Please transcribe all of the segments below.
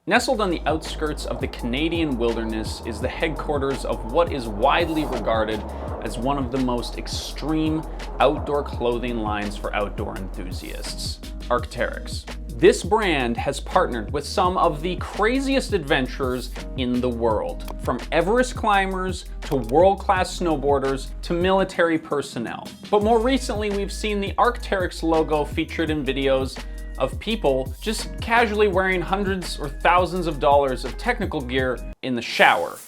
Nestled on the outskirts of the Canadian wilderness is the headquarters of what is widely regarded as one of the most extreme outdoor clothing lines for outdoor enthusiasts, Arc'teryx. This brand has partnered with some of the craziest adventurers in the world, from Everest climbers to world-class snowboarders to military personnel. But more recently, we've seen the Arc'teryx logo featured in videos of people just casually wearing hundreds or thousands of dollars of technical gear in the shower.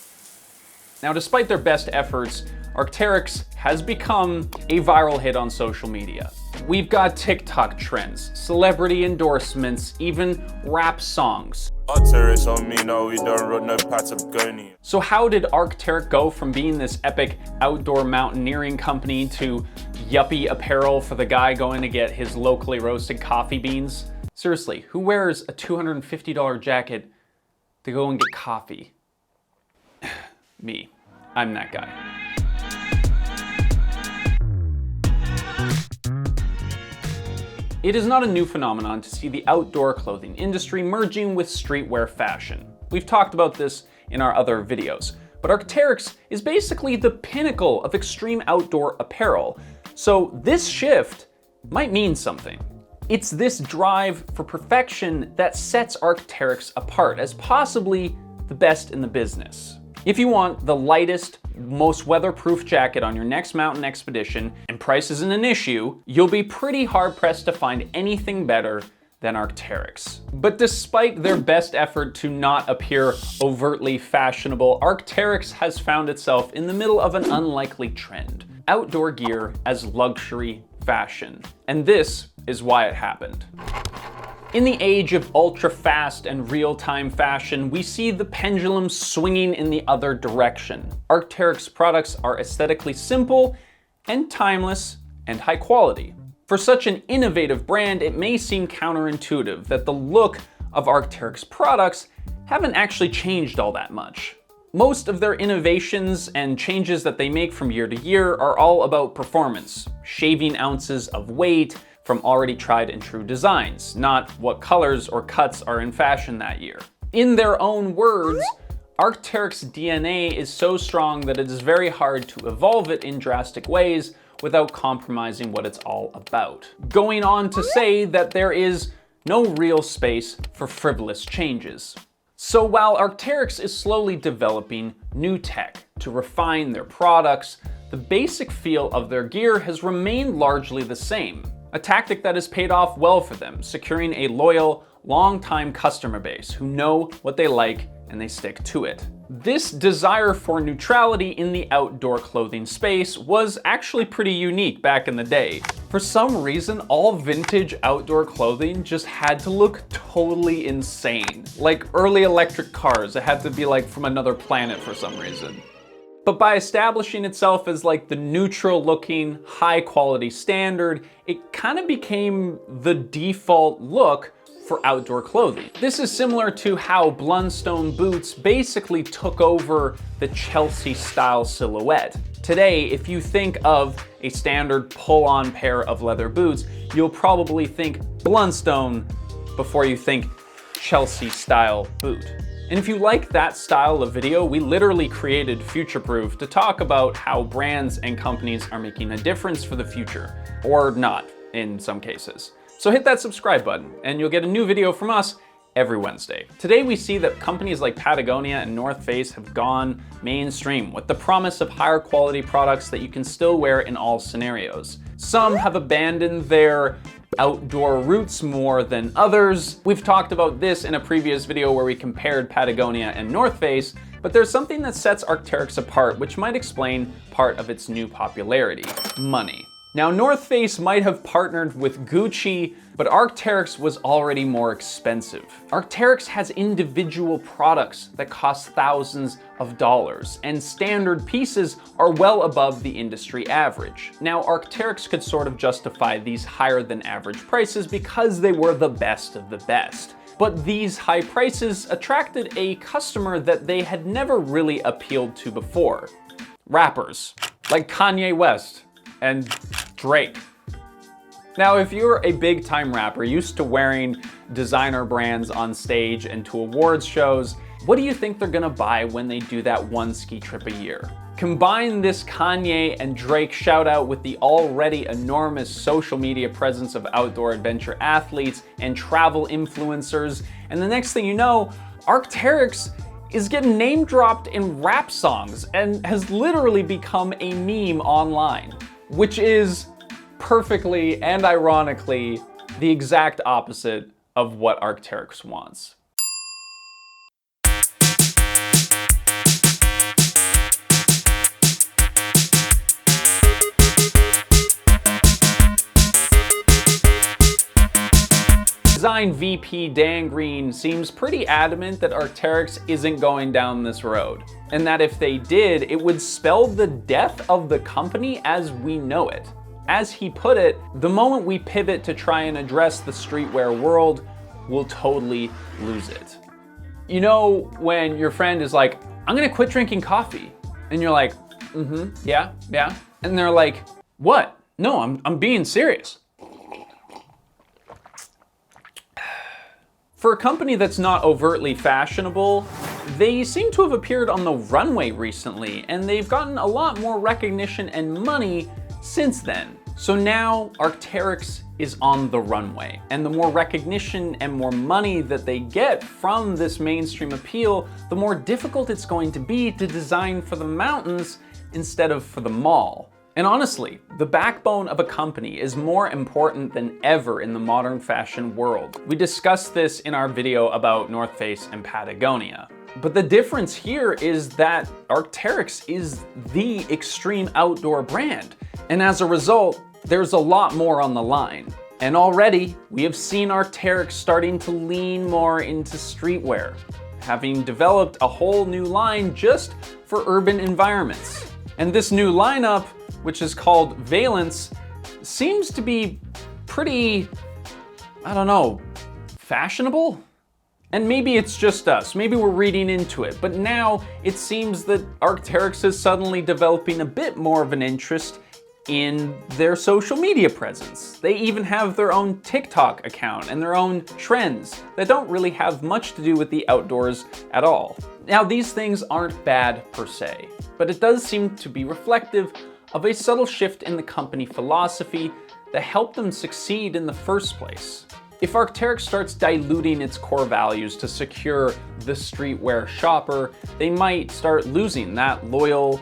Now, despite their best efforts, Arc'teryx has become a viral hit on social media. We've got TikTok trends, celebrity endorsements, even rap songs. So how did Arc'teryx go from being this epic outdoor mountaineering company to yuppie apparel for the guy going to get his locally roasted coffee beans? Seriously, who wears a $250 jacket to go and get coffee? Me. I'm that guy. It is not a new phenomenon to see the outdoor clothing industry merging with streetwear fashion. We've talked about this in our other videos, but Arc'teryx is basically the pinnacle of extreme outdoor apparel, so this shift might mean something. It's this drive for perfection that sets Arc'teryx apart as possibly the best in the business. If you want the lightest, most weatherproof jacket on your next mountain expedition, and price isn't an issue, you'll be pretty hard-pressed to find anything better than Arc'teryx. But despite their best effort to not appear overtly fashionable, Arc'teryx has found itself in the middle of an unlikely trend: outdoor gear as luxury fashion. And this is why it happened. In the age of ultra-fast and real-time fashion, we see the pendulum swinging in the other direction. Arc'teryx products are aesthetically simple and timeless and high quality. For such an innovative brand, it may seem counterintuitive that the look of Arc'teryx products haven't actually changed all that much. Most of their innovations and changes that they make from year to year are all about performance, shaving ounces of weight from already tried and true designs, not what colors or cuts are in fashion that year. In their own words, Arc'teryx DNA is so strong that it is very hard to evolve it in drastic ways without compromising what it's all about. Going on to say that there is no real space for frivolous changes. So while Arc'teryx is slowly developing new tech to refine their products, the basic feel of their gear has remained largely the same. A tactic that has paid off well for them, securing a loyal, long-time customer base who know what they like and they stick to it. This desire for neutrality in the outdoor clothing space was actually pretty unique back in the day. For some reason, all vintage outdoor clothing just had to look totally insane. Like early electric cars, it had to be like from another planet for some reason. But by establishing itself as like the neutral looking, high quality standard, it kind of became the default look for outdoor clothing. This is similar to how Blundstone boots basically took over the Chelsea style silhouette. Today, if you think of a standard pull-on pair of leather boots, you'll probably think Blundstone before you think Chelsea style boot. And if you like that style of video, we literally created Future Proof to talk about how brands and companies are making a difference for the future, or not in some cases. So hit that subscribe button and you'll get a new video from us every Wednesday. Today we see that companies like Patagonia and North Face have gone mainstream with the promise of higher quality products that you can still wear in all scenarios. Some have abandoned their outdoor roots more than others. We've talked about this in a previous video where we compared Patagonia and North Face, but there's something that sets Arc'teryx apart which might explain part of its new popularity: money. Now, North Face might have partnered with Gucci, but Arc'teryx was already more expensive. Arc'teryx has individual products that cost thousands of dollars, and standard pieces are well above the industry average. Now, Arc'teryx could sort of justify these higher than average prices because they were the best of the best. But these high prices attracted a customer that they had never really appealed to before: rappers, like Kanye West and Drake. Now, if you're a big time rapper used to wearing designer brands on stage and to awards shows, what do you think they're gonna buy when they do that one ski trip a year? Combine this Kanye and Drake shout out with the already enormous social media presence of outdoor adventure athletes and travel influencers, and the next thing you know, Arc'teryx is getting name dropped in rap songs and has literally become a meme online, which is perfectly and ironically the exact opposite of what Arc'teryx wants. Design VP Dan Green seems pretty adamant that Arc'teryx isn't going down this road, and that if they did, it would spell the death of the company as we know it. As he put it, the moment we pivot to try and address the streetwear world, we'll totally lose it. You know, when your friend is like, I'm gonna quit drinking coffee, and you're like, yeah, and they're like, what? No, I'm being serious. For a company that's not overtly fashionable, they seem to have appeared on the runway recently, and they've gotten a lot more recognition and money since then. So now Arc'teryx is on the runway, and the more recognition and more money that they get from this mainstream appeal, the more difficult it's going to be to design for the mountains instead of for the mall. And honestly, the backbone of a company is more important than ever in the modern fashion world. We discussed this in our video about North Face and Patagonia. But the difference here is that Arc'teryx is the extreme outdoor brand. And as a result, there's a lot more on the line. And already, we have seen Arc'teryx starting to lean more into streetwear, having developed a whole new line just for urban environments. And this new lineup, which is called Valence, seems to be pretty, I don't know, fashionable? And maybe it's just us, maybe we're reading into it, but now it seems that Arc'teryx is suddenly developing a bit more of an interest in their social media presence. They even have their own TikTok account and their own trends that don't really have much to do with the outdoors at all. Now, these things aren't bad per se, but it does seem to be reflective of a subtle shift in the company philosophy that helped them succeed in the first place. If Arc'teryx starts diluting its core values to secure the streetwear shopper, they might start losing that loyal,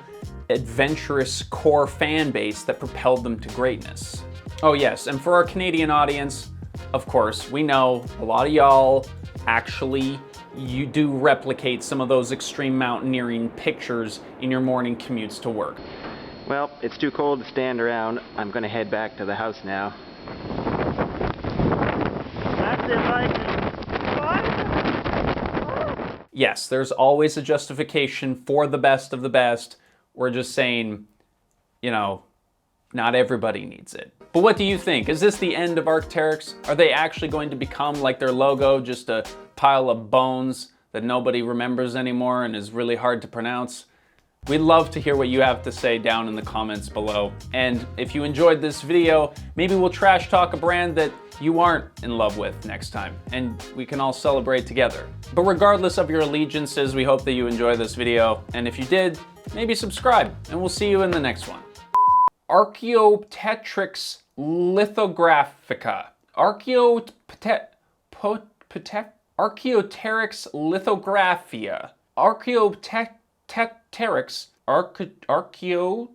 adventurous core fan base that propelled them to greatness. Oh yes, and for our Canadian audience, of course, we know a lot of y'all actually, you do replicate some of those extreme mountaineering pictures in your morning commutes to work. Well, it's too cold to stand around. I'm gonna head back to the house now. That's it, Mike. Yes, there's always a justification for the best of the best. We're just saying, you know, not everybody needs it. But what do you think? Is this the end of Arc'teryx? Are they actually going to become like their logo, just a pile of bones that nobody remembers anymore and is really hard to pronounce? We'd love to hear what you have to say down in the comments below. And if you enjoyed this video, maybe we'll trash talk a brand that you aren't in love with next time, and we can all celebrate together. But regardless of your allegiances, we hope that you enjoy this video. And if you did, maybe subscribe, and we'll see you in the next one. Archaeopteryx lithographica. Archaeopteryx lithographia. Archaeopteryx archeo.